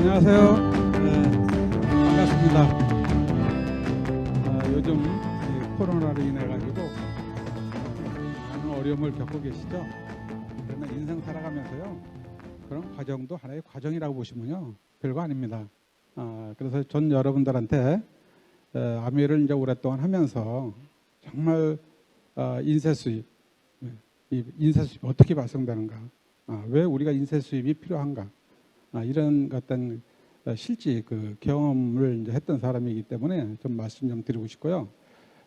안녕하세요. 반갑습니다. 요즘 이 코로나로 인해 가지고 많은 어려움을 겪고 계시죠. 그러나 인생 살아가면서요, 그런 과정도 하나의 과정이라고 보시면요, 별거 아닙니다. 그래서 전 여러분들한테 아미를 이제 오랫동안 하면서 정말 인쇄 수입, 이 인쇄 수입 어떻게 발생되는가, 왜 우리가 인쇄 수입이 필요한가, 이런 어떤 실제 그 경험을 이제 했던 사람이기 때문에 좀 말씀 좀 드리고 싶고요.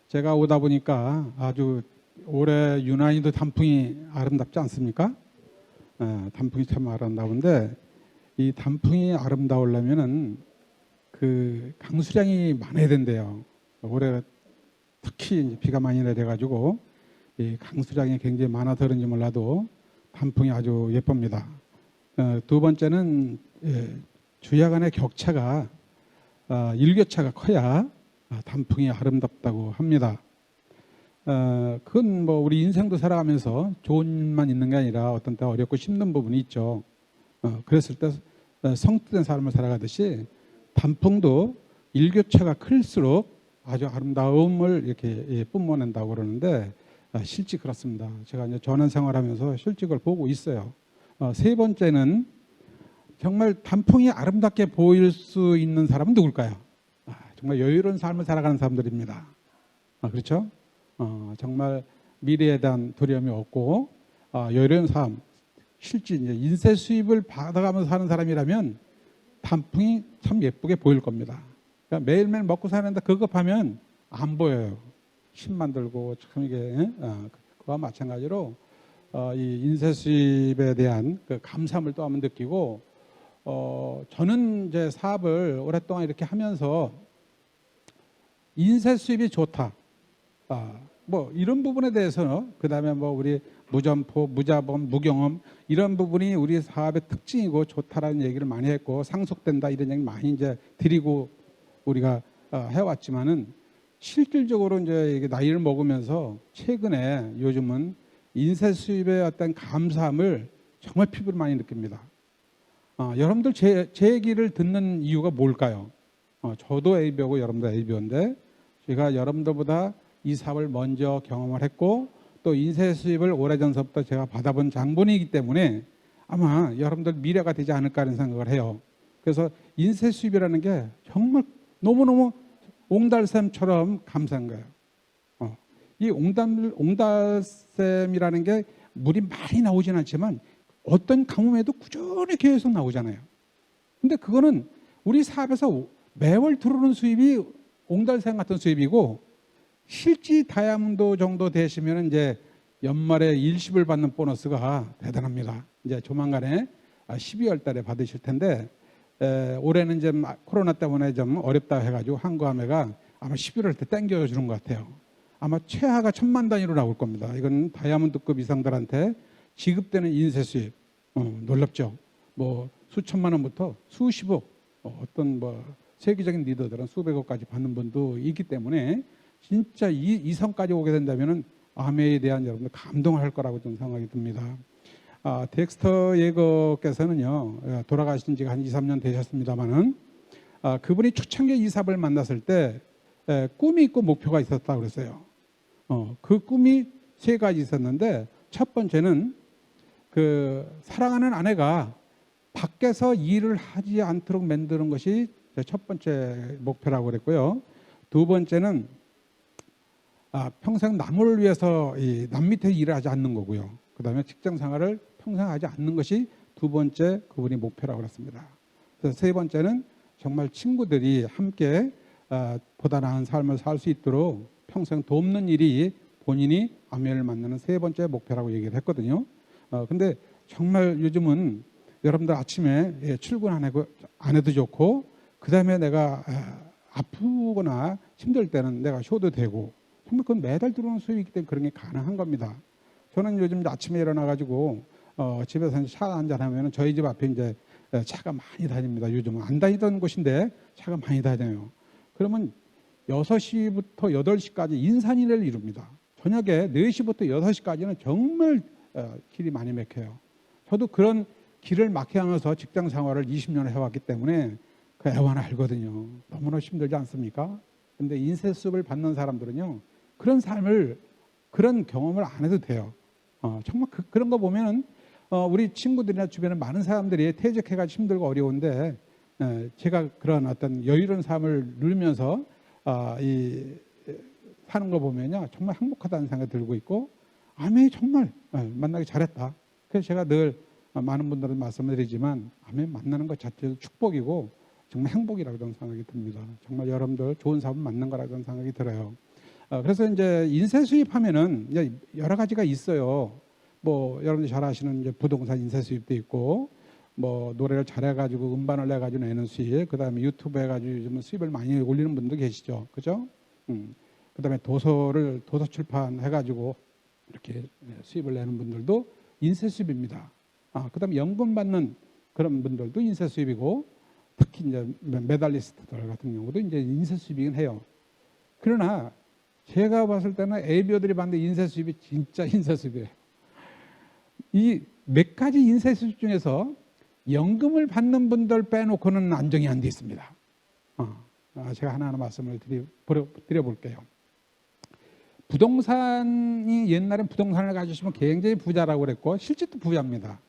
제가 오다 보니까 아주 올해 유난히도 단풍이 아름답지 않습니까? 단풍이 참 아름다운데, 이 단풍이 아름다우려면은 그 강수량이 많아야 된대요. 올해 특히 이제 비가 많이 내려가지고 이 강수량이 굉장히 많아서 그런지 몰라도 단풍이 아주 예쁩니다. 두 번째는 주야 간의 격차가 일교차가 커야 단풍이 아름답다고 합니다. 그건 뭐 우리 인생도 살아가면서 좋은 일만 있는 게 아니라 어떤 때 어렵고 힘든 부분이 있죠. 그랬을 때 성뜻된 삶을 살아가듯이 단풍도 일교차가 클수록 아주 아름다움을 이렇게 뿜어낸다고 그러는데, 실제 그렇습니다. 제가 이제 전원 생활하면서 실제 그걸 보고 있어요. 세 번째는 정말 단풍이 아름답게 보일 수 있는 사람은 누굴까요? 정말 여유로운 삶을 살아가는 사람들입니다. 그렇죠? 정말 미래에 대한 두려움이 없고 여유로운 삶, 실제 이제 인쇄 수입을 받아가면서 사는 사람이라면 단풍이 참 예쁘게 보일 겁니다. 그러니까 매일매일 먹고 사는데 그거 하면 안 보여요. 힘만 들고 참 이게 그와 마찬가지로 이 인쇄 수입에 대한 그 감사함을 또 한번 느끼고, 저는 이제 사업을 오랫동안 이렇게 하면서 인쇄 수입이 좋다, 뭐 이런 부분에 대해서는, 그 다음에 뭐 우리 무점포, 무자본, 무경험 이런 부분이 우리 사업의 특징이고 좋다라는 얘기를 많이 했고 상속된다 이런 얘기 많이 이제 드리고 우리가 해왔지만은, 실질적으로 이제 이게 나이를 먹으면서 최근에 요즘은 인쇄 수입의 어떤 감사함을 정말 피부로 많이 느낍니다. 여러분들 제 얘기를 듣는 이유가 뭘까요? 저도 ABO고 여러분도 ABO인데 제가 여러분들보다 이 사업을 먼저 경험을 했고 또 인쇄 수입을 오래전서부터 제가 받아본 장본이기 때문에 아마 여러분들 미래가 되지 않을까 하는 생각을 해요. 그래서 인쇄 수입이라는 게 정말 너무너무 옹달샘처럼 감사한 거예요. 이 옹달샘이라는 게 물이 많이 나오진 않지만 어떤 가뭄에도 꾸준히 계속 나오잖아요. 근데 그거는 우리 사업에서 매월 들어오는 수입이 옹달샘 같은 수입이고, 실제 다이아몬드 정도 되시면 이제 연말에 일시불 받는 보너스가 대단합니다. 이제 조만간에 12월 달에 받으실 텐데, 올해는 이제 코로나 때문에 좀 어렵다 해가지고 한국아메가 아마 11월 때 땡겨주는 것 같아요. 아마 최하가 1000만 단위로 나올 겁니다. 이건 다이아몬드급 이상들한테 지급되는 인쇄 수입, 놀랍죠. 뭐 수천만 원부터 수십억, 어떤 뭐 세계적인 리더들은 수백억까지 받는 분도 있기 때문에 진짜 이 선까지 오게 된다면은 아메에 대한 여러분들 감동할 거라고 좀 생각이 듭니다. 덱스터 예거께서는요, 돌아가신 지가 한 2, 3년 되셨습니다만은, 그분이 초창기 이 사업을 만났을 때 꿈이 있고 목표가 있었다고 그랬어요. 그 꿈이 세 가지 있었는데, 첫 번째는 그 사랑하는 아내가 밖에서 일을 하지 않도록 만드는 것이 첫 번째 목표라고 그랬고요. 두 번째는 평생 남을 위해서 남 밑에 일을 하지 않는 거고요. 그 다음에 직장 생활을 평생 하지 않는 것이 두 번째 그분이 목표라고 그랬습니다. 그래서 세 번째는 정말 친구들이 함께 보다 나은 삶을 살 수 있도록 평생 돕는 일이 본인이 아멘을 만나는 세 번째 목표라고 얘기를 했거든요. 근데 정말 요즘은 여러분들 아침에 출근 안 해도 좋고, 그 다음에 내가 아프거나 힘들 때는 내가 쉬어도 되고, 정말 그건 매달 들어오는 수입이기 때문에 그런 게 가능한 겁니다. 저는 요즘 아침에 일어나가지고 집에서 차 한잔하면 저희 집 앞에 이제 차가 많이 다닙니다. 요즘은 안 다니던 곳인데 차가 많이 다녀요. 그러면 6시부터 8시까지 인산인해를 이룹니다. 저녁에 4시부터 6시까지는 정말 길이 많이 막혀요. 저도 그런 길을 막혀가면서 직장 생활을 20년 해왔기 때문에 그 애환을 알거든요. 너무나 힘들지 않습니까? 근데 인쇄 수업을 받는 사람들은요, 그런 삶을, 그런 경험을 안 해도 돼요. 정말 그런 거 보면은 우리 친구들이나 주변에 많은 사람들이 퇴직해가지고 힘들고 어려운데 제가 그런 어떤 여유로운 삶을 누리면서 사는 거 보면요, 정말 행복하다는 생각이 들고 있고, 아멘, 정말 만나기 잘했다. 그래서 제가 늘 많은 분들은 말씀을 드리지만 아멘 만나는 것 자체도 축복이고 정말 행복이라고 저는 생각이 듭니다. 정말 여러분들 좋은 사람 만난 거라고 저는 생각이 들어요. 그래서 이제 인쇄 수입하면은 이제 여러 가지가 있어요. 뭐 여러분들 잘 아시는 이제 부동산 인쇄 수입도 있고, 뭐 노래를 잘해가지고 음반을 내가지고 내는 수입, 그다음에 유튜브 해가지고 요즘은 수입을 많이 올리는 분도 계시죠, 그죠? 그다음에 도서 출판 해가지고 이렇게 수입을 내는 분들도 인쇄 수입입니다. 그다음에 연금 받는 그런 분들도 인쇄 수입이고, 특히 이제 메달리스트들 같은 경우도 이제 인쇄 수입이긴 해요. 그러나 제가 봤을 때는 ABO들이 받는 인쇄 수입이 진짜 인쇄 수입이에요. 이 몇 가지 인쇄 수입 중에서 연금을 받는 분들 빼놓고는 안정이 안 돼 있습니다. 제가 하나하나 말씀을 드려볼게요. 부동산이, 옛날엔 부동산을 가지시면 굉장히 부자라고 그랬고 실제 또 부자입니다.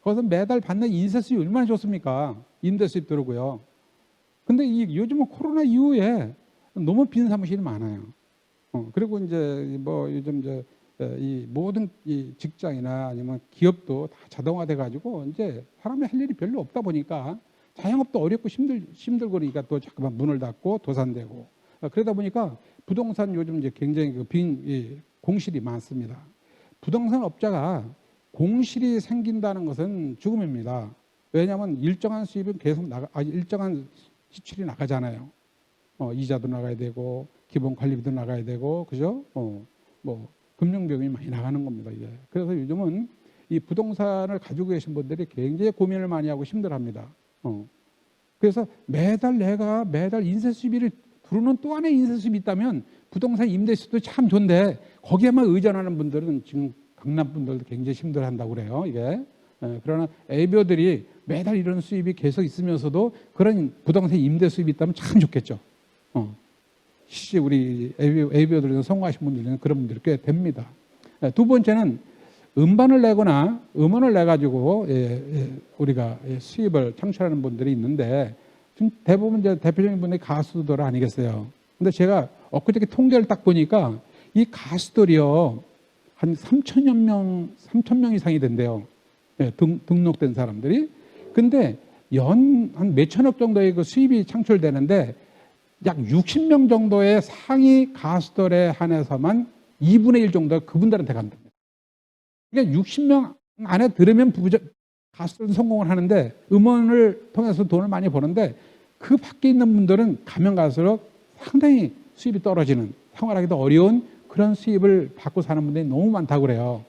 거기서 매달 받는 인쇄 수입이 얼마나 좋습니까? 임대 수입 들어오고요. 근데 요즘은 코로나 이후에 너무 빈 사무실이 많아요. 그리고 이제 뭐 요즘 이 모든 이 직장이나 아니면 기업도 다 자동화돼 가지고 이제 사람이 할 일이 별로 없다 보니까 자영업도 어렵고 힘들고 그러니까 또 자꾸만 문을 닫고 도산되고, 그러다 보니까 부동산 요즘 이제 굉장히 공실이 많습니다. 부동산 업자가 공실이 생긴다는 것은 죽음입니다. 왜냐하면 일정한 수입은 계속 일정한 지출이 나가잖아요. 이자도 나가야 되고 기본 관리비도 나가야 되고, 그죠? 뭐 금융비용이 많이 나가는 겁니다, 이게. 그래서 요즘은 이 부동산을 가지고 계신 분들이 굉장히 고민을 많이 하고 힘들어합니다. 그래서 매달 인쇄 수입을 부르는 또 하나의 인쇄 수입이 있다면 부동산 임대 수입도 참 좋은데 거기에만 의존하는 분들은 지금 강남 분들도 굉장히 힘들어한다고 그래요, 이게. 그러나 ABO들이 매달 이런 수입이 계속 있으면서도 그런 부동산 임대 수입이 있다면 참 좋겠죠. 실제 우리 ABO들에서 성공하신 분들은 그런 분들이 꽤 됩니다. 두 번째는 음반을 내거나 음원을 내가지고 우리가 수입을 창출하는 분들이 있는데, 지금 대부분 이제 대표적인 분들이 가수들 아니겠어요. 근데 제가 엊그저께 통계를 딱 보니까 이 가수들이요, 한 3천 명 이상이 된대요. 등록된 사람들이. 근데 한 몇천억 정도의 그 수입이 창출되는데 약 60명 정도의 상위 가수들에 한해서만 2분의 1 정도가 그분들한테 간답니다. 그러니까 60명 안에 들으면 가수들은 성공을 하는데 음원을 통해서 돈을 많이 버는데 그 밖에 있는 분들은 가면 갈수록 상당히 수입이 떨어지는, 생활하기도 어려운 그런 수입을 받고 사는 분들이 너무 많다고 그래요.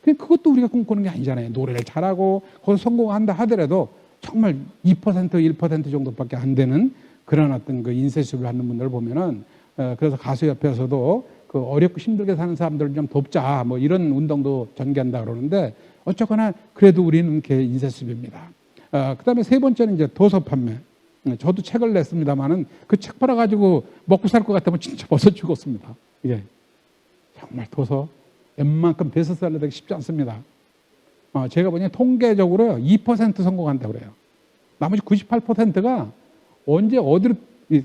그것도 우리가 꿈꾸는 게 아니잖아요. 노래를 잘하고 거기서 성공한다 하더라도 정말 2%, 1% 정도밖에 안 되는 그런 어떤 그 인쇄 수입을 받는 분들을 보면은, 그래서 가수협회에서도 그 어렵고 힘들게 사는 사람들을 좀 돕자, 뭐 이런 운동도 전개한다 그러는데, 어쨌거나 그래도 우리는 이렇게 인쇄 수입입니다. 그 다음에 세 번째는 이제 도서 판매. 저도 책을 냈습니다만은 그 책 팔아가지고 먹고 살 것 같으면 진짜 벌써 죽었습니다. 이게 정말 도서 웬만큼 베스트셀러 되기 쉽지 않습니다. 제가 보니 통계적으로 2% 성공한다고 그래요. 나머지 98%가 언제 어디로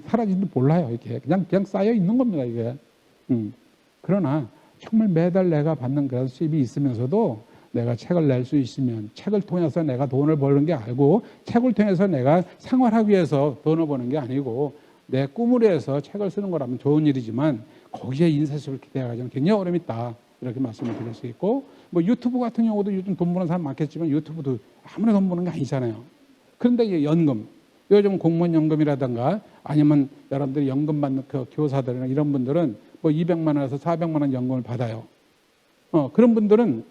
사라진지 몰라요. 이렇게 그냥 쌓여 있는 겁니다, 이게. 그러나 정말 매달 내가 받는 그런 수입이 있으면서도 내가 책을 낼 수 있으면 책을 통해서 내가 돈을 버는 게 아니고, 책을 통해서 내가 생활하기 위해서 돈을 버는 게 아니고 내 꿈을 위해서 책을 쓰는 거라면 좋은 일이지만 거기에 인쇄 수입을 기대하기는 굉장히 어려움이 있다, 이렇게 말씀을 드릴 수 있고, 뭐 유튜브 같은 경우도 요즘 돈 버는 사람 많겠지만 유튜브도 아무나 돈 버는 게 아니잖아요. 그런데 이게 연금, 요즘 공무원 연금이라든가 아니면 여러분들이 연금 받는 그 교사들이나 이런 분들은 뭐 200만 원에서 400만 원 연금을 받아요. 그런 분들은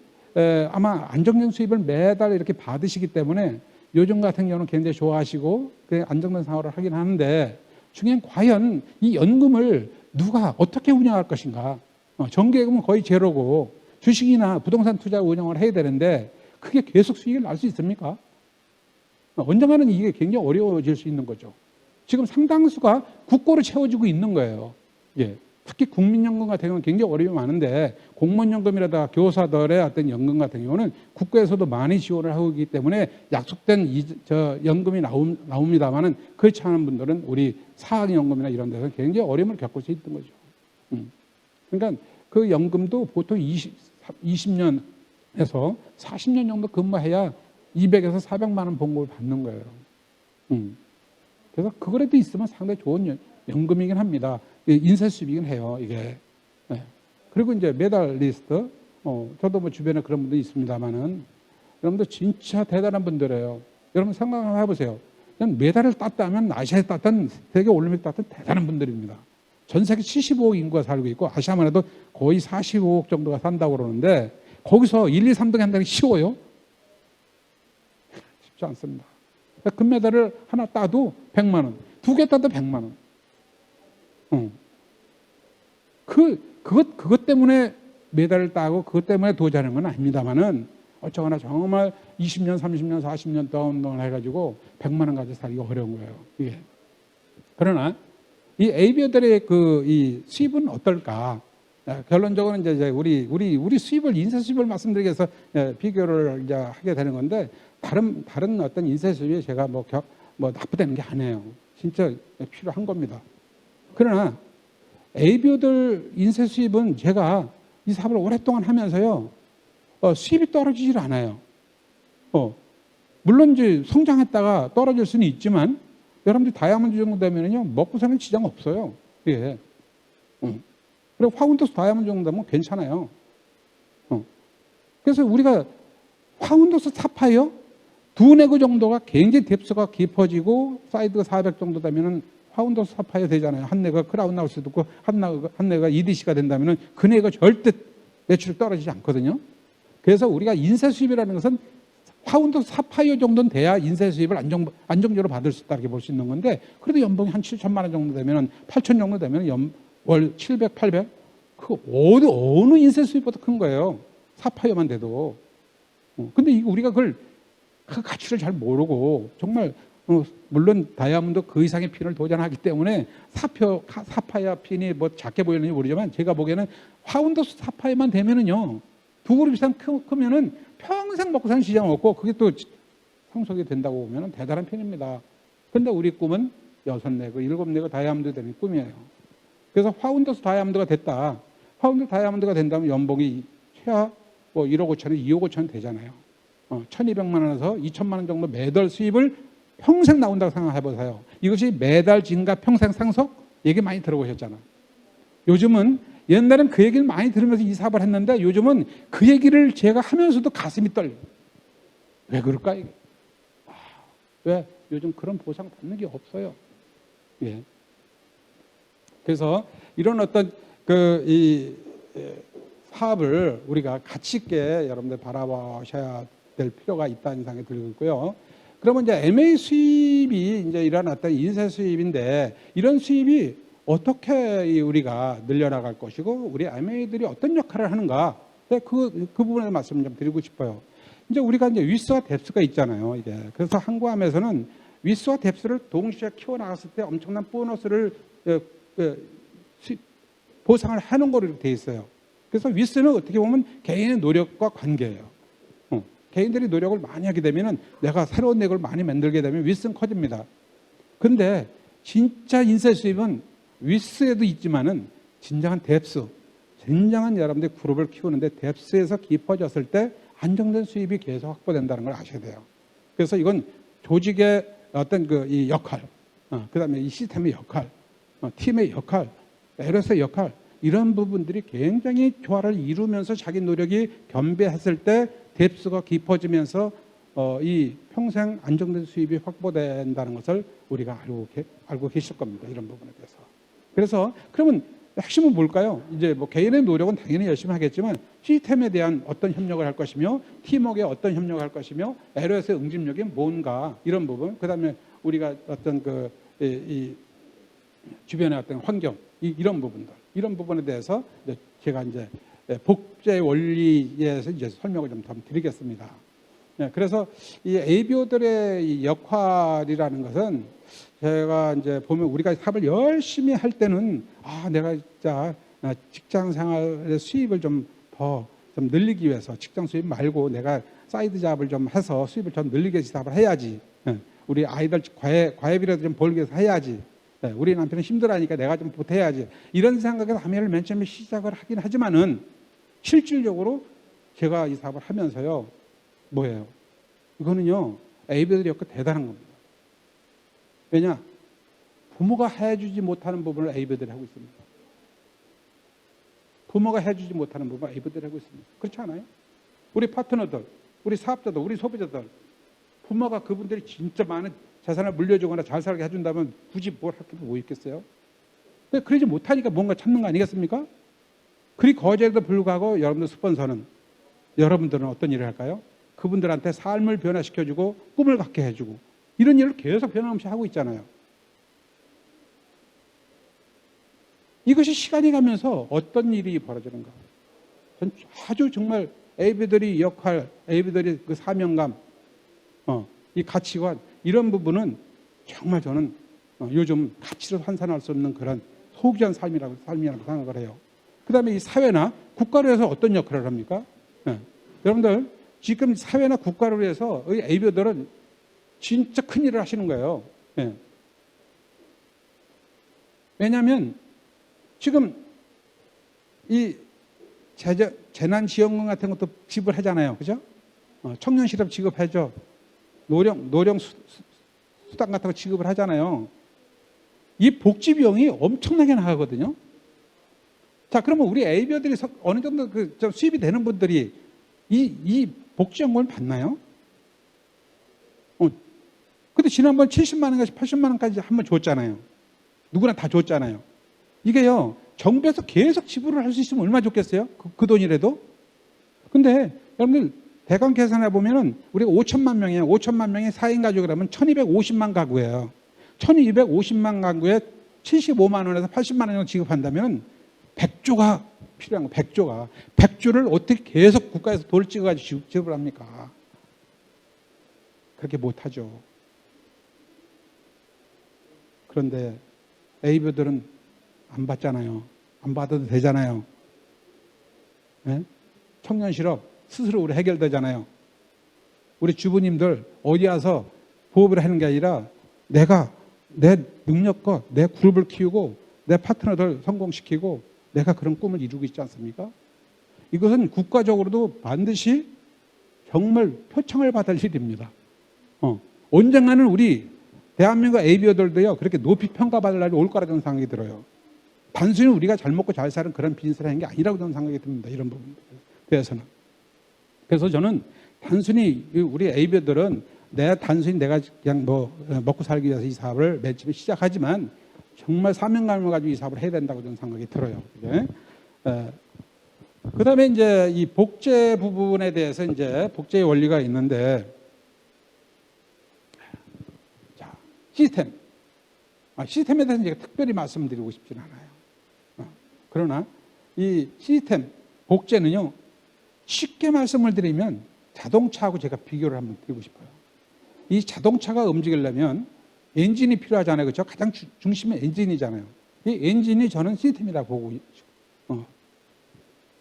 아마 안정된 수입을 매달 이렇게 받으시기 때문에 요즘 같은 경우는 굉장히 좋아하시고 안정된 생활을 하긴 하는데, 중요한 과연 이 연금을 누가 어떻게 운영할 것인가. 정기예금은 거의 제로고 주식이나 부동산 투자 운영을 해야 되는데 그게 계속 수익을 날 수 있습니까? 언젠가는 이게 굉장히 어려워질 수 있는 거죠. 지금 상당수가 국고로 채워지고 있는 거예요. 예. 특히 국민연금 같은 경우는 굉장히 어려움이 많은데 공무원연금이라든가 교사들의 어떤 연금 같은 경우는 국가에서도 많이 지원을 하고 있기 때문에 약속된 연금이 나옵니다만은 그렇지 않은 분들은 우리 사학연금이나 이런 데서 굉장히 어려움을 겪을 수 있는 거죠. 그러니까 그 연금도 보통 20년에서 40년 정도 근무해야 200에서 400만 원 봉급을 받는 거예요. 그래서 그거라도 있으면 상당히 좋은 연금이긴 합니다. 인쇄 수입이긴 해요, 이게. 네. 그리고 이제 메달리스트, 저도 뭐 주변에 그런 분도 있습니다만은, 여러분들 진짜 대단한 분들이에요. 여러분 생각 한번 해보세요. 메달을 땄다면 아시아에 땄던, 세계 올림픽 땄던 대단한 분들입니다. 전 세계 75억 인구가 살고 있고, 아시아만 해도 거의 45억 정도가 산다고 그러는데, 거기서 1, 2, 3등 한다는 게 쉬워요? 쉽지 않습니다. 금메달을 하나 따도 100만 원, 2개 따도 100만 원. 그것 때문에 메달을 따고 그것 때문에 도전하는 건 아닙니다만은 어쩌거나 정말 20년, 30년, 40년 동안 운동을 해가지고 100만 원 가지고 살기가 어려운 거예요. 이게. 그러나 이 에이비어들의 이 수입은 어떨까? 결론적으로 이제 우리 수입을 인쇄 수입을 말씀드리기 위해서 비교를 이제 하게 되는 건데 다른 어떤 인쇄 수입이 제가 뭐 나쁘다는 게 아니에요. 진짜 필요한 겁니다. 그러나 에이비어들 인쇄 수입은 제가 이 사업을 오랫동안 하면서요, 수입이 떨어지질 않아요. 물론 이제 성장했다가 떨어질 수는 있지만, 여러분들이 다이아몬드 정도 되면요, 먹고 사는 지장 없어요. 예. 그리고 화운더스 다이아몬드 정도 되면 괜찮아요. 그래서 우리가 화운더스 사파이어 2네그 정도가 굉장히 뎁스가 깊어지고, 사이드가 400 정도 되면은 파운더스 사파이어 되잖아요. 한 내가 크라운 나올 수도 있고 한 내가 EDC가 된다면 그 내가 절대 매출이 떨어지지 않거든요. 그래서 우리가 인쇄 수입이라는 것은 파운더스 사파이어 정도는 돼야 인쇄 수입을 안정적으로 받을 수 있다 이렇게 볼 수 있는 건데, 그래도 연봉이 한 7천만 원 정도 되면 8천 정도 되면 월 700, 800 그 어느 인쇄 수입보다 큰 거예요. 사파이어만 돼도. 근데 우리가 그 가치를 잘 모르고 정말 물론 다이아몬드 그 이상의 핀을 도전하기 때문에 사파이어 핀이 뭐 작게 보이는지 모르지만 제가 보기에는 파운더스 사파이어만 되면은요, 2그룹 이상 크면은 평생 먹고 사는 시장 없고 그게 또 성속이 된다고 보면은 대단한 핀입니다. 근데 우리 꿈은 6네그, 7네그 다이아몬드 되는 꿈이에요. 그래서 파운더스 다이아몬드가 됐다. 파운더스 다이아몬드가 된다면 연봉이 최하 뭐 1억 5천원, 2억 5천원 되잖아요. 1,200만 원에서 2천만 원 정도 매달 수입을 평생 나온다고 생각해보세요. 이것이 매달 증가 평생 상속 얘기 많이 들어보셨잖아. 요즘은 옛날엔 그 얘기를 많이 들으면서 이 사업을 했는데 요즘은 그 얘기를 제가 하면서도 가슴이 떨려요. 왜 그럴까 이게? 왜 요즘 그런 보상 받는 게 없어요. 예. 그래서 이런 어떤 이 사업을 우리가 가치 있게 여러분들 바라보셔야 될 필요가 있다는 생각이 들고 있고요. 그러면 이제 MA 수입이 이제 이런 어떤 인쇄 수입인데, 이런 수입이 어떻게 우리가 늘려나갈 것이고 우리 MA들이 어떤 역할을 하는가, 그 부분에 말씀 좀 드리고 싶어요. 이제 우리가 이제 위스와 뎁스가 있잖아요. 이게 그래서 항구함에서는 위스와 뎁스를 동시에 키워나갔을 때 엄청난 보너스를 보상을 하는 거로 되어 있어요. 그래서 위스는 어떻게 보면 개인의 노력과 관계예요. 개인들이 노력을 많이 하게 되면 내가 새로운 내역을 많이 만들게 되면 위스는 커집니다. 근데 진짜 인쇄 수입은 위스에도 있지만은 진정한 뎁스, 진정한 여러분들이 그룹을 키우는데 뎁스에서 깊어졌을 때 안정된 수입이 계속 확보된다는 걸 아셔야 돼요. 그래서 이건 조직의 어떤 이 역할, 그다음에 이 시스템의 역할, 팀의 역할, LS의 역할, 이런 부분들이 굉장히 조화를 이루면서 자기 노력이 겸비했을 때 뎁스가 깊어지면서 이 평생 안정된 수입이 확보된다는 것을 우리가 알고 계실 겁니다. 이런 부분에 대해서. 그래서 그러면 핵심은 뭘까요? 이제 뭐 개인의 노력은 당연히 열심히 하겠지만 시스템에 대한 어떤 협력을 할 것이며 팀워크에 어떤 협력을 할 것이며 LOS의 응집력이 뭔가, 이런 부분, 그다음에 우리가 어떤 이 주변의 어떤 환경, 이런 부분들, 이런 부분에 대해서 제가 이제 복제 원리에서 이제 설명을 좀 드리겠습니다. 예, 그래서 이 ABO들의 이 역할이라는 것은 제가 이제 보면 우리가 사업을 열심히 할 때는 내가 진짜 직장 생활의 수입을 좀 더 좀 늘리기 위해서 직장 수입 말고 내가 사이드 잡을 좀 해서 수입을 좀 늘리기 위해서 사업을 해야지. 예, 우리 아이들 과외비라도 좀 벌기 위해서 해야지. 예, 우리 남편은 힘들어하니까 내가 좀 보태야지. 이런 생각에서 아메를 맨 처음에 시작을 하긴 하지만은 실질적으로 제가 이 사업을 하면서요. 뭐예요? 이거는요. ABO들이 역시 대단한 겁니다. 왜냐? 부모가 해주지 못하는 부분을 ABO들이 하고 있습니다. 부모가 해주지 못하는 부분을 ABO들이 하고 있습니다. 그렇지 않아요? 우리 파트너들, 우리 사업자들, 우리 소비자들, 부모가 그분들이 진짜 많은 재산을 물려주거나 잘 살게 해준다면 굳이 뭘 할 게 뭐 있겠어요? 그러지 못하니까 뭔가 찾는 거 아니겠습니까? 그리 거절에도 불구하고 여러분들 스폰서는, 여러분들은 어떤 일을 할까요? 그분들한테 삶을 변화시켜주고 꿈을 갖게 해주고 이런 일을 계속 변함없이 하고 있잖아요. 이것이 시간이 가면서 어떤 일이 벌어지는가? 전 아주 정말 ABO들이 역할, ABO들이 그 사명감, 이 가치관 이런 부분은 정말 저는 요즘 가치로 환산할 수 없는 그런 소기한 삶이라고 생각을 해요. 그 다음에 이 사회나 국가를 위해서 어떤 역할을 합니까? 여러분들 지금 사회나 국가를 위해서 이 ABO들은 진짜 큰 일을 하시는 거예요. 왜냐하면 지금 이 재난지원금 같은 것도 지급하잖아요. 그죠? 청년 실업 지급하죠. 노령 수당 같은 거 지급을 하잖아요. 이 복지 비용이 엄청나게 나가거든요. 자, 그러면 우리 ABO들이 어느 정도 좀 수입이 되는 분들이 이 복지연금을 받나요? 근데 지난번 70만 원까지 80만 원까지 한번 줬잖아요. 누구나 다 줬잖아요. 이게요, 정부에서 계속 지불을 할 수 있으면 얼마나 좋겠어요? 그 돈이라도? 근데 여러분들 대강 계산해 보면은 우리가 5천만 명이에요. 5천만 명의 4인 가족이라면 1250만 가구예요. 1250만 가구에 75만 원에서 80만 원 정도 지급한다면 100조가 필요한 거, 100조가. 100조를 어떻게 계속 국가에서 돌 찍어가지고 지급을 합니까? 그렇게 못하죠. 그런데 ABO들은 안 받잖아요. 안 받아도 되잖아요. 네? 청년 실업 스스로 우리 해결되잖아요. 우리 주부님들 어디 와서 부업을 하는 게 아니라 내가 내 능력과 내 그룹을 키우고 내 파트너들 성공시키고 내가 그런 꿈을 이루고 있지 않습니까? 이것은 국가적으로도 반드시 정말 표창을 받을 일입니다. 언젠가는 우리 대한민국 ABO들도요 그렇게 높이 평가받을 날이 올 거라는 생각이 들어요. 단순히 우리가 잘 먹고 잘 사는 그런 비즈니스를 하는 게 아니라고 저는 생각이 듭니다. 이런 부분에 대해서는. 그래서 저는 단순히 우리 ABO들은 단순히 내가 그냥 먹고 살기 위해서 이 사업을 맨 처음에 시작하지만 정말 사명감을 가지고 이 사업을 해야 된다고 저는 생각이 들어요. 그 다음에 이제 이 복제 부분에 대해서 이제 복제의 원리가 있는데, 자, 시스템. 시스템에 대해서 제가 특별히 말씀드리고 싶지는 않아요. 그러나 이 시스템, 복제는요, 쉽게 말씀을 드리면 자동차하고 제가 비교를 한번 드리고 싶어요. 이 자동차가 움직이려면 엔진이 필요하잖아요. 그렇죠? 가장 중심은 엔진이잖아요. 이 엔진이 저는 시스템이라고 보고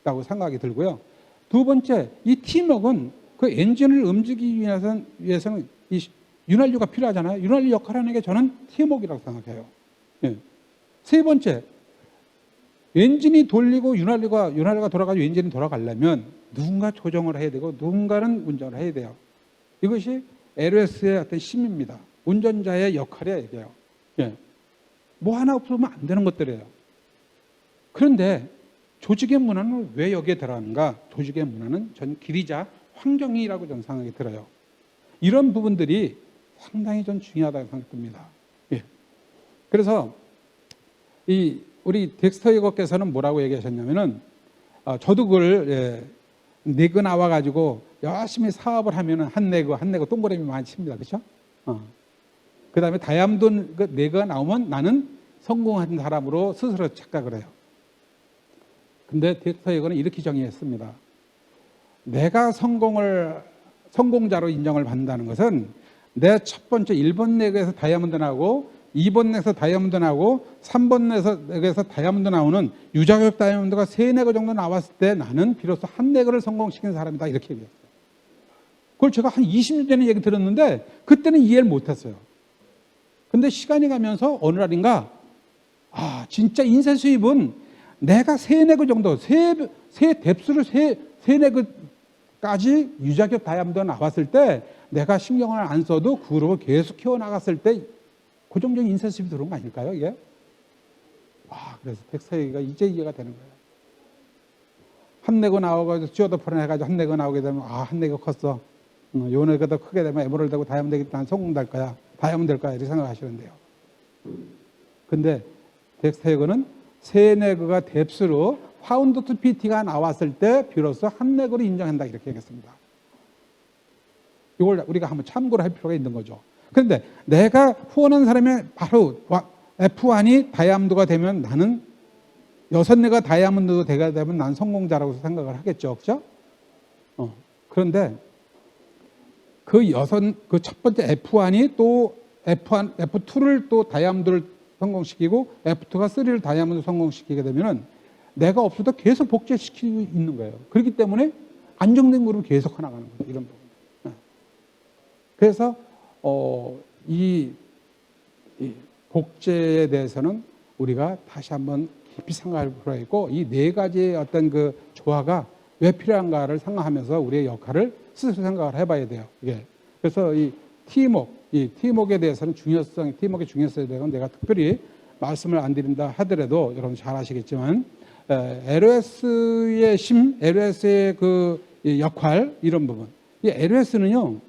있다고 생각이 들고요. 두 번째, 이 팀워크는 그 엔진을 움직이기 위해서는 이 윤활유가 필요하잖아요. 윤활유 역할을 하는 게 저는 팀워크라고 생각해요. 세 번째, 엔진이 돌리고 윤활유가 돌아가지고 엔진이 돌아가려면 누군가 조정을 해야 되고 누군가는 운전을 해야 돼요. 이것이 LS의 어떤 힘입니다. 운전자의 역할이에요, 이게요. 뭐 하나 없으면 안 되는 것들이에요. 그런데 조직의 문화는 왜 여기에 들어가는가? 조직의 문화는 전 길이자 환경이라고 저는 생각이 들어요. 이런 부분들이 상당히 전 중요하다고 생각됩니다. 그래서 우리 덱스터 이거께서는 뭐라고 얘기하셨냐면은 저도 그걸 내고 나와가지고 열심히 사업을 하면은 한 내고 동그라미 많이 칩니다. 그렇죠? 그 다음에 다이아몬드 내가 나오면 나는 성공한 사람으로 스스로 착각을 해요. 근데 덱스터 이거는 이렇게 정의했습니다. 내가 성공을 성공자로 인정을 받는다는 것은 내 첫 번째 1번 렉에서 다이아몬드 나오고 2번 렉에서 다이아몬드 나오고 3번 렉에서 다이아몬드 나오는 유자격 다이아몬드가 3레그 정도 나왔을 때 나는 비로소 한 레그를 성공시킨 사람이다 이렇게 얘기했어요. 그걸 제가 한 20년 전에 얘기 들었는데 그때는 이해를 못했어요. 근데 시간이 가면서 어느 날인가 진짜 인쇄 수입은 내가 3레그 정도 세 뎁스를 3레그까지 유자격 다이아몬드가 나왔을 때 내가 신경을 안 써도 그 그룹을 계속 키워나갔을 때 고정적인 인쇄 수입이 들어온 거 아닐까요 이게? 그래서 백사기가 이제 이해가 되는 거예요. 한 레그 나와가지고 쥐어도 풀어내가지고 한 레그 나오게 되면 한 레그 컸어. 요 레그가 더 크게 되면 에메랄드 되고 다이아몬드 되겠다. 난 성공 될 거야. 다이아몬드 될 거야. 이렇게 생각하시는데요. 근데 백사기는 3레그가 뎁스로 파운드 투 PT가 나왔을 때 비로소 한 레그로 인정한다 이렇게 얘기했습니다. 이걸 우리가 한번 참고를 할 필요가 있는 거죠. 그런데 내가 후원한 사람이 바로 F1이 다이아몬드가 되면 나는 6레가 다이아몬드가 되게 되면 난 성공자라고 생각을 하겠죠. 그죠? 그런데 그 첫 번째 F1이 또 F2를 또 다이아몬드를 성공시키고 F2가 3를 다이아몬드 성공시키게 되면은 내가 없어도 계속 복제시키고 있는 거예요. 그렇기 때문에 안정된 그룹을 계속 나가는 거죠. 이런 부분. 그래서 이 복제에 대해서는 우리가 다시 한번 깊이 생각할 필요가 있고 이 4가지의 어떤 그 조화가 왜 필요한가를 생각하면서 우리의 역할을 스스로 생각을 해봐야 돼요. 이게. 그래서 이 팀워크에 대해서는 팀워크의 중요성에 대해서는 내가 특별히 말씀을 안 드린다 하더라도 여러분 잘 아시겠지만 LOS의 LOS의 그 역할 이런 부분. 이 LOS는요.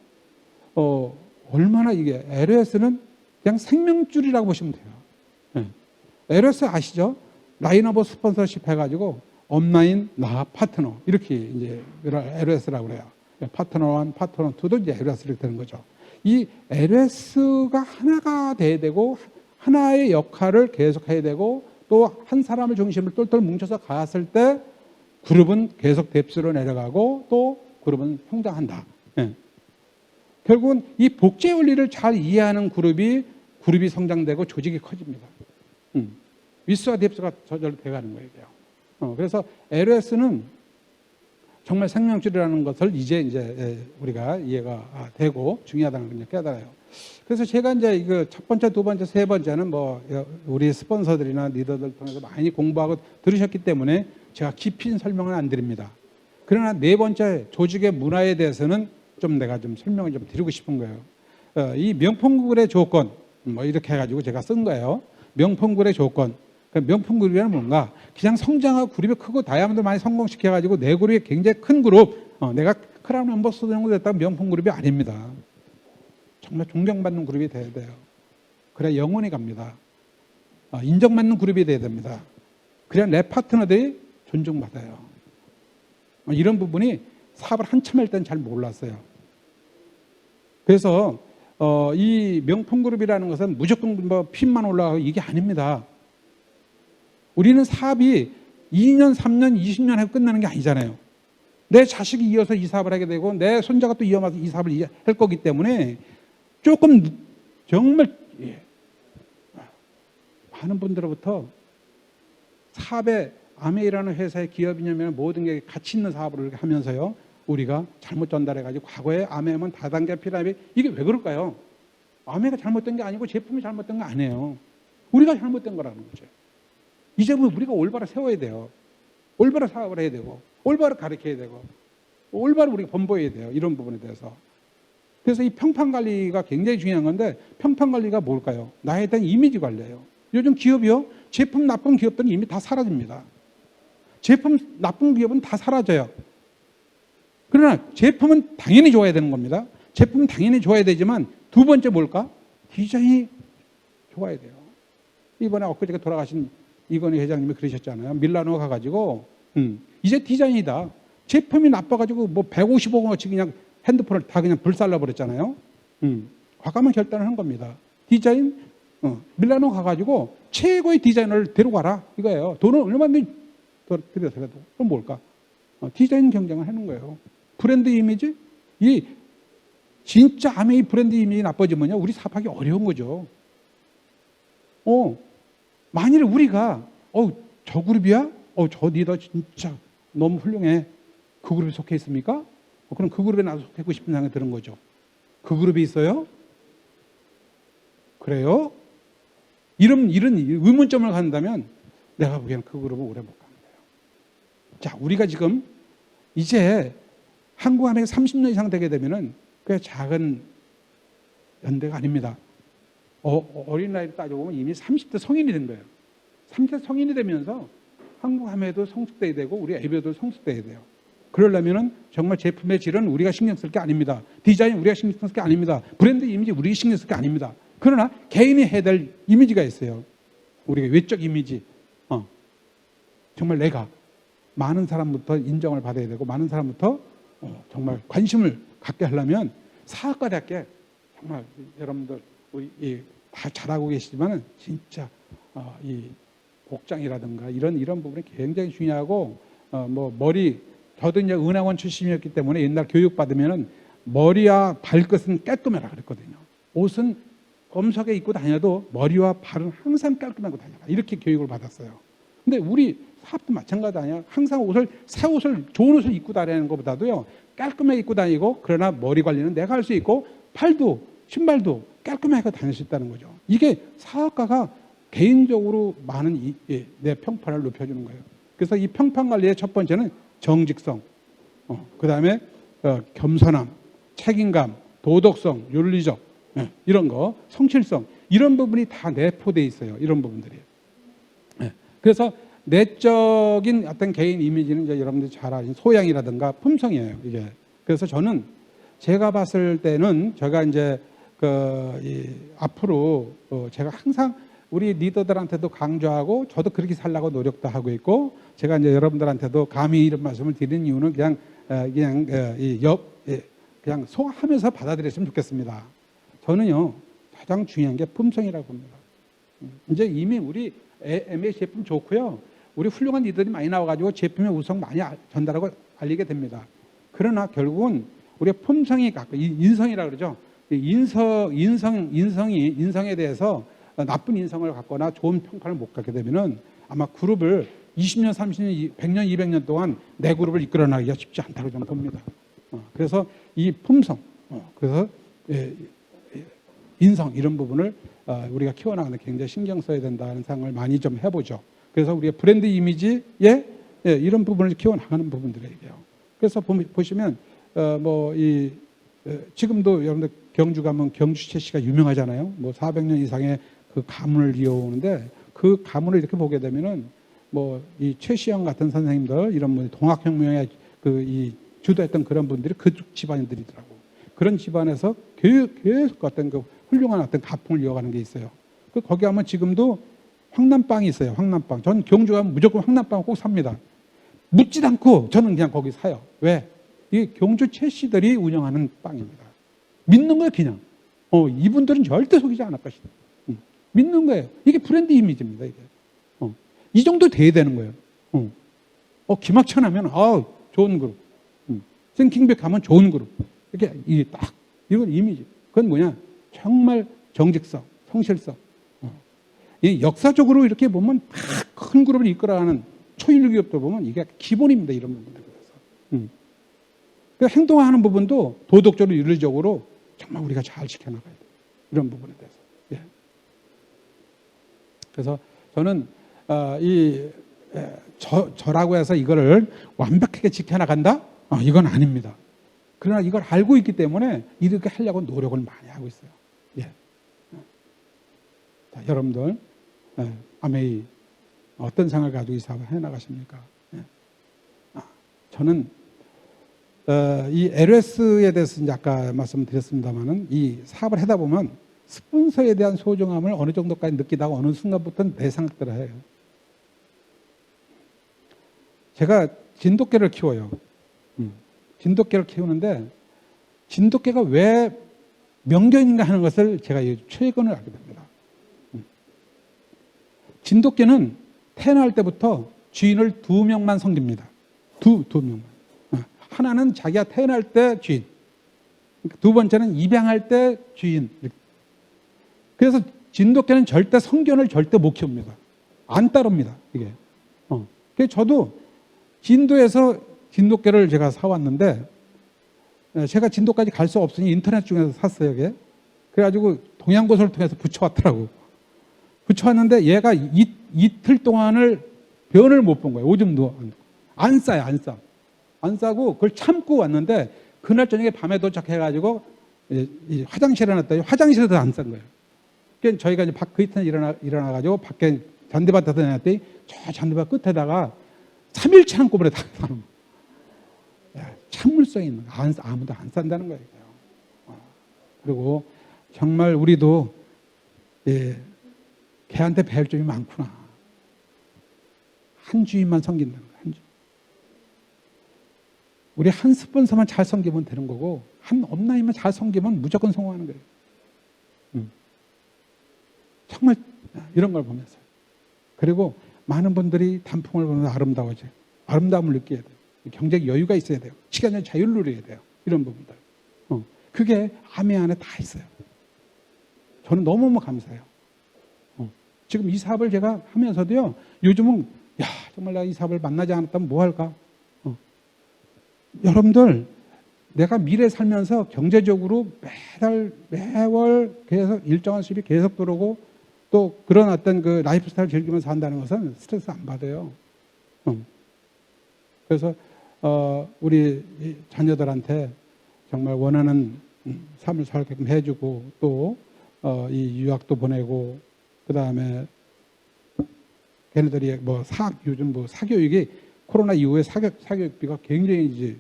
얼마나 이게 LOS는 그냥 생명줄이라고 보시면 돼요. LOS 아시죠? 라인 오브 스폰서십 해가지고 업라인 나 파트너 이렇게 이제 LOS라고 그래요. 파트너 1, 파트너 2도 이제 LOS 이렇게 되는 거죠. 이 LOS가 하나가 돼야 되고 하나의 역할을 계속해야 되고 또 한 사람을 중심으로 똘똘 뭉쳐서 갔을 때 그룹은 계속 뎁스로 내려가고 또 그룹은 성장한다. 결국은 이 복제 원리를 잘 이해하는 그룹이 성장되고 조직이 커집니다. 위스와 뎁스가 저절로 돼가는 거예요. 그래서 LOS는 정말 생명줄이라는 것을 이제 우리가 이해가 되고 중요하다는 걸 깨달아요. 그래서 제가 이제 이거 첫 번째, 두 번째, 세 번째는 우리 스폰서들이나 리더들 통해서 많이 공부하고 들으셨기 때문에 제가 깊이 설명을 안 드립니다. 그러나 네 번째 조직의 문화에 대해서는 내가 설명을 드리고 싶은 거예요. 이 명품그룹의 조건, 이렇게 해가지고 제가 쓴 거예요. 명품그룹의 조건. 명품그룹이란 뭔가? 그냥 성장하고 그룹이 크고 다이아몬드 많이 성공시켜가지고 내 그룹이 굉장히 큰 그룹, 내가 크라운 엠버서더 정도 됐다면 명품그룹이 아닙니다. 정말 존경받는 그룹이 돼야 돼요. 그래야 영원히 갑니다. 인정받는 그룹이 돼야 됩니다. 그래야 내 파트너들이 존중받아요. 이런 부분이 사업을 한참 할 때는 잘 몰랐어요. 그래서 이 명품그룹이라는 것은 무조건 핀만 올라가고 이게 아닙니다. 우리는 사업이 2년, 3년, 20년 하고 끝나는 게 아니잖아요. 내 자식이 이어서 이 사업을 하게 되고 내 손자가 또 이어서 이 사업을 할 거기 때문에 조금 정말 많은 분들로부터 사업에 아메이라는 회사의 기업이냐면 모든 게 가치 있는 사업을 하면서요. 우리가 잘못 전달해가지고 과거에 아메이면 다단계 피라미드 이게 왜 그럴까요? 아메이가 잘못된 게 아니고 제품이 잘못된 거 아니에요. 우리가 잘못된 거라는 거죠. 이 점은 우리가 올바로 세워야 돼요. 올바로 사업을 해야 되고 올바로 가르쳐야 되고 올바로 우리가 번보여야 돼요. 이런 부분에 대해서. 그래서 이 평판관리가 굉장히 중요한 건데 평판관리가 뭘까요? 나에 대한 이미지 관리예요. 요즘 기업이요. 제품 나쁜 기업들은 이미 다 사라집니다. 제품 나쁜 기업은 다 사라져요. 그러나 제품은 당연히 좋아야 되는 겁니다. 제품은 당연히 좋아야 되지만 두 번째 뭘까? 디자인이 좋아야 돼요. 이번에 엊그저께 돌아가신 이건희 회장님이 그러셨잖아요. 밀라노 가가지고 이제 디자인이다. 제품이 나빠가지고 150억 원어치 그냥 핸드폰을 다 그냥 불살라버렸잖아요. 과감한 결단을 한 겁니다. 디자인 밀라노 가가지고 최고의 디자이너를 데려가라 이거예요. 돈을 얼마든지 더 들여서 그래도 그럼 뭘까? 디자인 경쟁을 하는 거예요. 브랜드 이미지 이 진짜 아메이 브랜드 이미지 나빠지면요, 우리 사업하기 어려운 거죠. 만일 우리가 저 그룹이야? 저 리더 진짜 너무 훌륭해. 그 그룹에 속해 있습니까? 그럼 그 그룹에 나도 속하고 싶은 생각이 드는 거죠. 그 그룹에 있어요? 그래요? 이런 의문점을 갖는다면 내가 보기에는 그 그룹은 오래 못 가는 거예요. 자, 우리가 지금 이제 한국 안에 30년 이상 되게 되면은 꽤 작은 연대가 아닙니다. 어린 나이를 따져보면 이미 30대 성인이 된 거예요. 30대 성인이 되면서 한국 하면도 성숙돼야 되고 우리 애비도 성숙돼야 돼요. 그러려면은 정말 제품의 질은 우리가 신경 쓸 게 아닙니다. 디자인 우리가 신경 쓸 게 아닙니다. 브랜드 이미지 우리가 신경 쓸 게 아닙니다. 그러나 개인이 해야 될 이미지가 있어요. 우리가 외적 이미지. 정말 내가 많은 사람부터 인정을 받아야 되고 많은 사람부터 정말 관심을 갖게 하려면 사학과대학교 정말 여러분들 우리 다 잘하고 계시지만은 진짜 이 복장이라든가 이런 부분이 굉장히 중요하고 머리 저도 이제 은행원 출신이었기 때문에 옛날 교육 받으면은 머리와 발끝은 깔끔해라 그랬거든요. 옷은 검소하게 입고 다녀도 머리와 발은 항상 깔끔하고 다녀라 이렇게 교육을 받았어요. 근데 우리 사업도 마찬가지 아니야. 항상 새 옷을 좋은 옷을 입고 다니는 것보다도요 깔끔하게 입고 다니고 그러나 머리 관리는 내가 할 수 있고 팔도 신발도 깔끔하게 다닐 수 있다는 거죠. 이게 사업가가 개인적으로 많은 내 평판을 높여주는 거예요. 그래서 이 평판 관리의 첫 번째는 정직성, 그 다음에 겸손함, 책임감, 도덕성, 윤리적 이런 거, 성실성 이런 부분이 다 내포되어 있어요. 이런 부분들이. 그래서 내적인 어떤 개인 이미지는 이제 여러분들이 잘 아는 소양이라든가 품성이에요. 이게. 그래서 저는 제가 봤을 때는 제가 이제 앞으로 제가 항상 우리 리더들한테도 강조하고 저도 그렇게 살려고 노력도 하고 있고 제가 이제 여러분들한테도 감히 이런 말씀을 드리는 이유는 그냥 소화하면서 받아들였으면 좋겠습니다. 저는요 가장 중요한 게 품성이라고 봅니다. 이제 이미 우리 MA 제품 좋고요. 우리 훌륭한 리더들이 많이 나와가지고 제품의 우성 많이 전달하고 알리게 됩니다. 그러나 결국은 우리의 품성이 갖고 인성이라고 그러죠. 인성에 대해서 나쁜 인성을 갖거나 좋은 평가를 못 갖게 되면은 아마 그룹을 20년, 30년, 100년, 200년 동안 내 그룹을 이끌어 나가기가 쉽지 않다고 저는 봅니다. 그래서 이 품성, 그래서 인성 이런 부분을 우리가 키워나가는 데 굉장히 신경 써야 된다는 생각을 많이 좀 해보죠. 그래서 우리가 브랜드 이미지에 이런 부분을 키워나가는 부분들이에요. 그래서 보시면 지금도 여러분들 경주 가면 경주 채씨가 유명하잖아요. 400년 이상의 그 가문을 이어오는데 그 가문을 이렇게 보게 되면은 이 최시영 같은 선생님들 이런 분들 동학혁명에 이 주도했던 그런 분들이 그쪽 집안들이더라고. 그런 집안에서 계속 어떤 그 훌륭한 어떤 가풍을 이어가는 게 있어요. 거기 가면 지금도 황남빵이 있어요. 황남빵. 전 경주 가면 무조건 황남빵을 꼭 삽니다. 묻지도 않고 저는 그냥 거기 사요. 왜? 이게 경주 최씨들이 운영하는 빵입니다. 믿는 거예요, 그냥. 이분들은 절대 속이지 않을 것이다. 믿는 거예요. 이게 브랜드 이미지입니다, 이게. 이 정도 돼야 되는 거예요. 김학천 하면, 좋은 그룹. 싱킹백 가면 좋은 그룹. 이게 딱, 이건 이미지. 그건 뭐냐? 정말 정직성, 성실성. 이 역사적으로 이렇게 보면 큰 그룹을 이끌어가는 초일 기업들 보면 이게 기본입니다, 이런 부분들에 대해서. 그러니까 행동하는 부분도 도덕적으로, 윤리적으로 정말 우리가 잘 지켜나가야 돼요. 이런 부분에 대해서. 예. 그래서 저는 저라고 해서 이거를 완벽하게 지켜나간다? 이건 아닙니다. 그러나 이걸 알고 있기 때문에 이렇게 하려고 노력을 많이 하고 있어요. 예. 자, 여러분들 아메이 어떤 생각을 가지고 이 사업을 해나가십니까? 예. 저는 이 LS에 대해서 이제 아까 말씀드렸습니다만은 이 사업을 하다 보면 스폰서에 대한 소중함을 어느 정도까지 느끼다가 어느 순간부터는 내 생각대로 해요. 제가 진돗개를 키워요. 진돗개를 키우는데 진돗개가 왜 명견인가 하는 것을 제가 최근에 알게 됩니다. 진돗개는 태어날 때부터 주인을 2명만 섬깁니다. 두 명만. 하나는 자기가 태어날 때 주인, 두 번째는 입양할 때 주인. 그래서 진돗개는 절대 성견을 절대 못 키웁니다. 안 따릅니다. 이게. 그래서 저도 진도에서 진돗개를 제가 사왔는데 제가 진도까지 갈 수 없으니 인터넷 중에서 샀어요. 이게. 그래가지고 동양고소를 통해서 붙여왔더라고. 붙여왔는데 얘가 이틀 동안을 변을 못 본 거예요. 오줌도 안 싸요. 안 싸고 그걸 참고 왔는데 그날 저녁에 밤에 도착해가지고 화장실에 놨더니 화장실에도 안 싼 거예요. 그러니까 저희가 이제 그 이튿날 일어나가지고 밖에 잔디밭에서 내놨더니 저 잔디밭 끝에다가 3일치 한꺼번에 다 사는 거예요. 참을성이 있는 거. 아무도 안 산다는 거예요. 그리고 정말 우리도 개한테 배울 점이 많구나. 한 주인만 섬긴다는 거예요. 한 주인. 우리 한 스폰서만 잘 섬기면 되는 거고 한 업라인만 잘 섬기면 무조건 성공하는 거예요. 정말 이런 걸 보면서. 그리고 많은 분들이 단풍을 보면서 아름다워져요. 아름다움을 느껴야 돼요. 경제적 여유가 있어야 돼요. 시간의 자유를 누려야 돼요. 이런 부분들. 그게 아메 안에 다 있어요. 저는 너무너무 감사해요. 지금 이 사업을 제가 하면서도요. 요즘은 정말 내가 이 사업을 만나지 않았다면 뭐 할까? 여러분들 내가 미래 살면서 경제적으로 매월 계속 일정한 수입이 계속 들어오고 또 그런 어떤 그 라이프 스타일을 즐기면서 산다는 것은 스트레스 안 받아요. 그래서 우리 자녀들한테 정말 원하는 삶을 살게끔 해주고 또 이 유학도 보내고 그 다음에 걔네들이 요즘 사교육이 코로나 이후에 사교육비가 굉장히 이제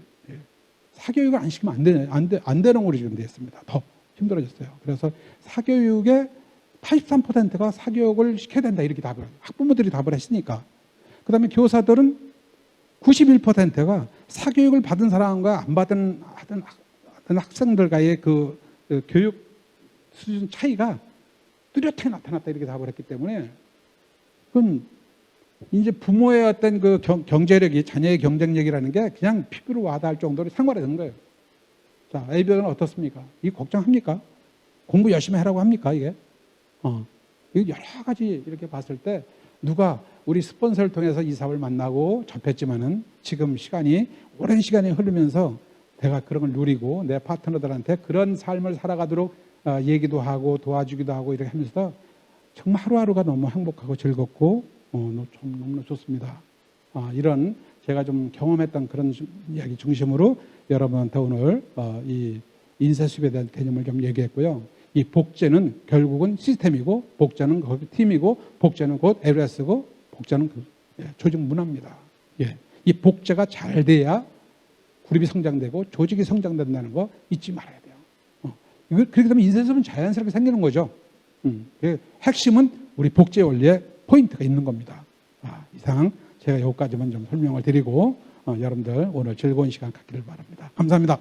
사교육을 안 시키면 안 되는 걸로 지금 됐습니다. 더 힘들어졌어요. 그래서 사교육의 83%가 사교육을 시켜야 된다 이렇게 학부모들이 답을 했으니까. 그 다음에 교사들은 91%가 사교육을 받은 사람과 안 받은 학생들과의 그 교육 수준 차이가 뚜렷하게 나타났다 이렇게 답을 했기 때문에 그건 이제 부모의 어떤 그 경제력이 자녀의 경쟁력이라는 게 그냥 피부로 와닿을 정도로 상관되는 거예요. 자, A별은 어떻습니까? 이 걱정합니까? 공부 열심히 하라고 합니까? 이게? 여러 가지 이렇게 봤을 때 누가 우리 스폰서를 통해서 이 사업을 만나고 접했지만은 지금 오랜 시간이 흐르면서 내가 그런 걸 누리고 내 파트너들한테 그런 삶을 살아가도록 얘기도 하고 도와주기도 하고 이렇게 하면서 정말 하루하루가 너무 행복하고 즐겁고 너무 좋습니다. 이런 제가 좀 경험했던 그런 이야기 중심으로 여러분한테 오늘 이 인쇄수입에 대한 개념을 좀 얘기했고요. 이 복제는 결국은 시스템이고 복제는 팀이고 복제는 곧 LS고 복제는 조직 문화입니다. 이 복제가 잘 돼야 그룹이 성장되고 조직이 성장된다는 거 잊지 말아야 돼요. 그렇게 되면 인쇄수입은 자연스럽게 생기는 거죠. 핵심은 우리 복제 원리에 포인트가 있는 겁니다. 이상 제가 여기까지만 좀 설명을 드리고 여러분들 오늘 즐거운 시간 갖기를 바랍니다. 감사합니다.